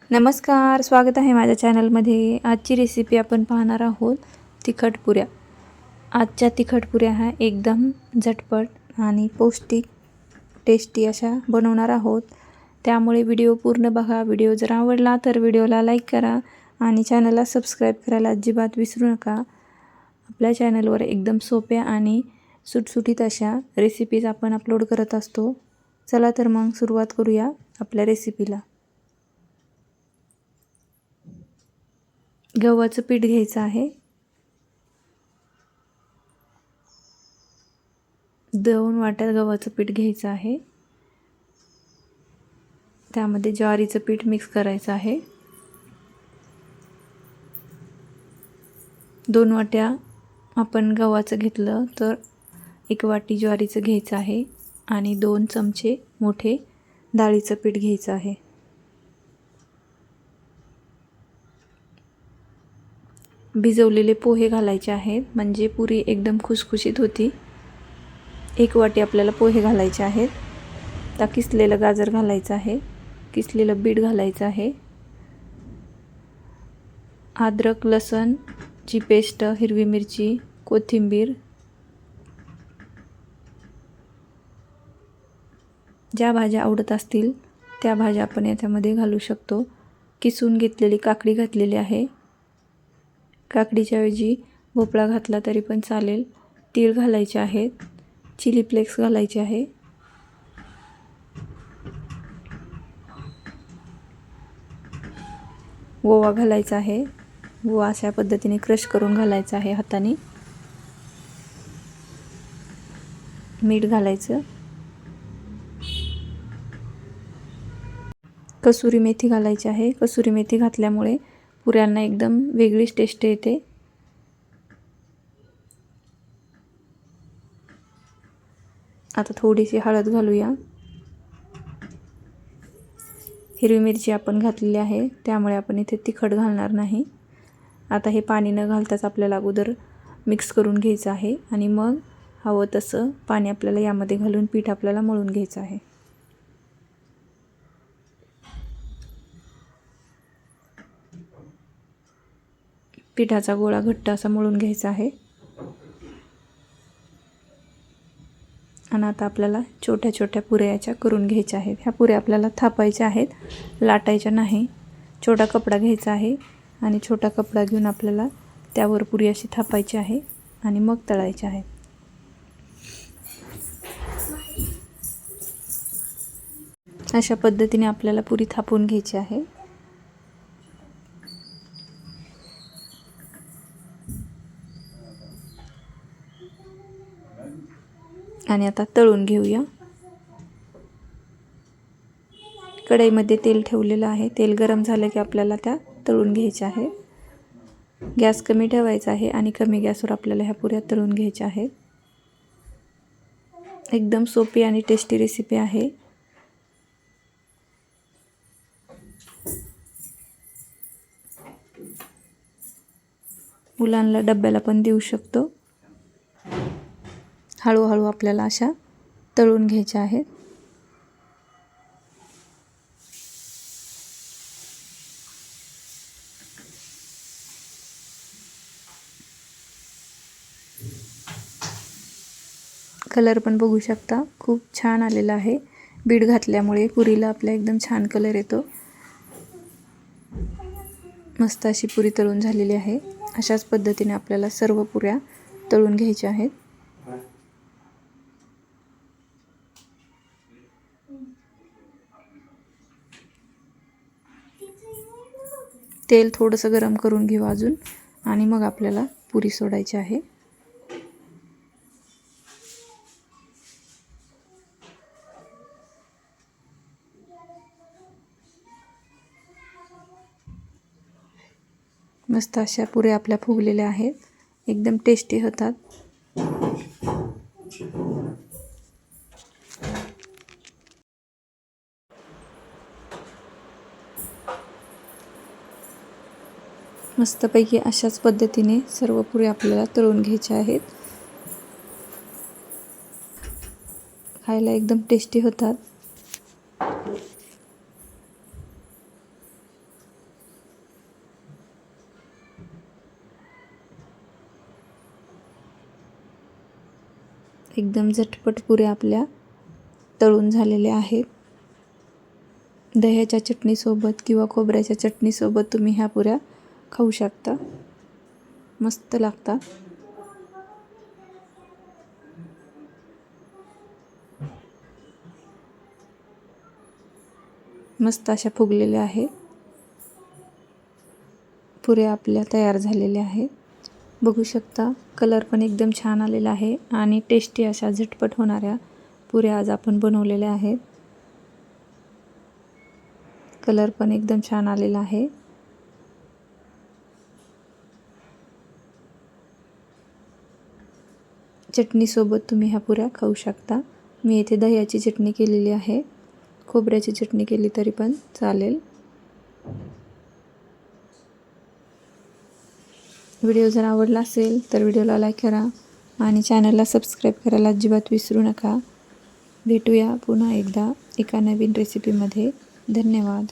नमस्कार, स्वागत आहे माझ्या चॅनलमध्ये। आजची रेसिपी आपण पाहणार आहोत तिखट पुऱ्या। आजच्या तिखट पुऱ्या ह्या एकदम झटपट आणि पौष्टिक टेस्टी अशा बनवणार आहोत, त्यामुळे व्हिडिओ पूर्ण बघा। व्हिडिओ जर आवडला तर व्हिडिओला लाईक करा आणि चॅनलला सबस्क्राईब करायला अजिबात विसरू नका। आपल्या चॅनलवर एकदम सोप्या आणि सुटसुटीत अशा रेसिपीज आपण अपलोड करत असतो। चला तर मग सुरुवात करूया आपल्या रेसिपीला। गव्हाचं पीठ घ्यायचं आहे, 2 वाट्या गव्हाचं पीठ घ्यायचं आहे। त्यामध्ये ज्वारीचं पीठ मिक्स करायचं आहे। 2 वाट्या आपण गव्हाचं घेतलं तर 1 वाटी ज्वारीचं घ्यायचं आहे आणि 2 चमचे मोठे डाळीचं पीठ घ्यायचं आहे। भिजवलेले पोहे घालायचे आहेत, म्हणजे पुरी एकदम खुसखुशीत होती। 1 वाटी आपल्याला पोहे घालायचे आहेत। आता किसलेलं गाजर घालायचं आहे, किसलेलं बीट घालायचं आहे, अद्रक लसूण ची पेस्ट, हिरवी मिरची, कोथिंबीर, ज्या भाज्या आवडत असतील त्या भाज्या आपण याच्यामध्ये घालू शकतो। किसून घेतलेली काकडी घातलेली आहे, काकडीच्या ऐवजी भोपळा घातला तरी पण चालेल। तीळ घालायचे आहेत, चिली फ्लेक्स घालायचे आहे, ओवा घालायचा आहे। ओवा अशा पद्धतीने क्रश करून घालायचा आहे हाताने। मीठ घालायचं, कसुरी मेथी घालायची आहे। कसुरी मेथी घातल्यामुळे पुऱ्यांना एकदम वेगळीच टेस्ट येते। आता थोडीशी हळद घालूया। हिरवी मिरची आपण घातलेली आहे, त्यामुळे आपण इथे तिखट घालणार नाही। आता हे पाणी न घालताच आपल्याला अगोदर मिक्स करून घ्यायचं आहे आणि मग हवं तसं पाणी आपल्याला यामध्ये घालून पीठ आपल्याला मळून घ्यायचं आहे। पिठाचा गोळा घट्ट असा मळून घ्यायचा आहे आणि आता आपल्याला छोट्या छोट्या पुऱ्या याच्या करून घ्यायच्या आहेत। ह्या पुऱ्या आपल्याला थापायच्या आहेत, लाटायच्या नाही। छोटा कपडा घ्यायचा आहे आणि छोटा कपडा घेऊन आपल्याला त्यावर पुरी अशी थापायची आहे आणि मग तळायची आहे। अशा पद्धतीने आपल्याला पुरी थापून घ्यायची आहे। आणि आता तळून घेऊया। कढईमध्ये तेल ठेवलेलं आहे, तेल गरम झालं की आपल्याला त्या तळून घ्यायच्या आहे। गॅस कमी ठेवायचा आहे आणि कमी गॅसवर आपल्याला ह्या पुऱ्या तळून घ्यायच्या आहेत। एकदम सोपी आणि टेस्टी रेसिपी आहे। मुलांना डब्याला पण देऊ शकतो। हळूहळू आपल्याला अशा तळून घ्यायच्या आहेत। कलर पण बघू शकता, खूप छान आलेला आहे। बीट घातल्यामुळे पुरीला आपल्या एकदम छान कलर येतो। मस्त अशी पुरी तळून झालेली आहे। अशाच पद्धतीने आपल्याला सर्व पुऱ्या तळून घ्यायच्या आहेत। तेल थोडंसं गरम करून घेऊ अजून आणि मग आपल्याला पुरी सोडायची आहे। मस्त अशा पुऱ्या आपल्या फुगलेल्या आहेत, एकदम टेस्टी होतात। मस्तपैकी अशाच पद्धतीने सर्व पुऱ्या आपल्याला तळून घ्यायच्या आहेत। खायला एकदम टेस्टी होतात। एकदम झटपट पुऱ्या आपल्या तळून झालेल्या आहेत. दह्याच्या चटणीसोबत किंवा खोबऱ्याच्या चटणीसोबत तुम्ही ह्या पुऱ्या खाऊ शकता. मस्त लागतात. मस्त अशा फुगलेल्या आहेत. पुऱ्या आपल्या तयार झालेल्या आहेत. बघू शकता कलर पण एकदम छान आलेला आहे आणि टेस्टी अशा झटपट होणाऱ्या पुऱ्या आज आपण बनवलेल्या आहेत. कलर पण एकदम छान आलेला आहे. चटणीसोबत तुम्ही ह्या पुऱ्या खाऊ शकता. मी येथे दह्याची चटणी केलेली आहे. खोबऱ्याची चटणी केली तरी पण चालेल. व्हिडिओ जर आवडला असेल तर व्हिडिओला लाईक करा आणि चॅनलला सबस्क्राईब करायला अजिबात विसरू नका. भेटूया पुन्हा एकदा एका नवीन रेसिपीमध्ये. धन्यवाद.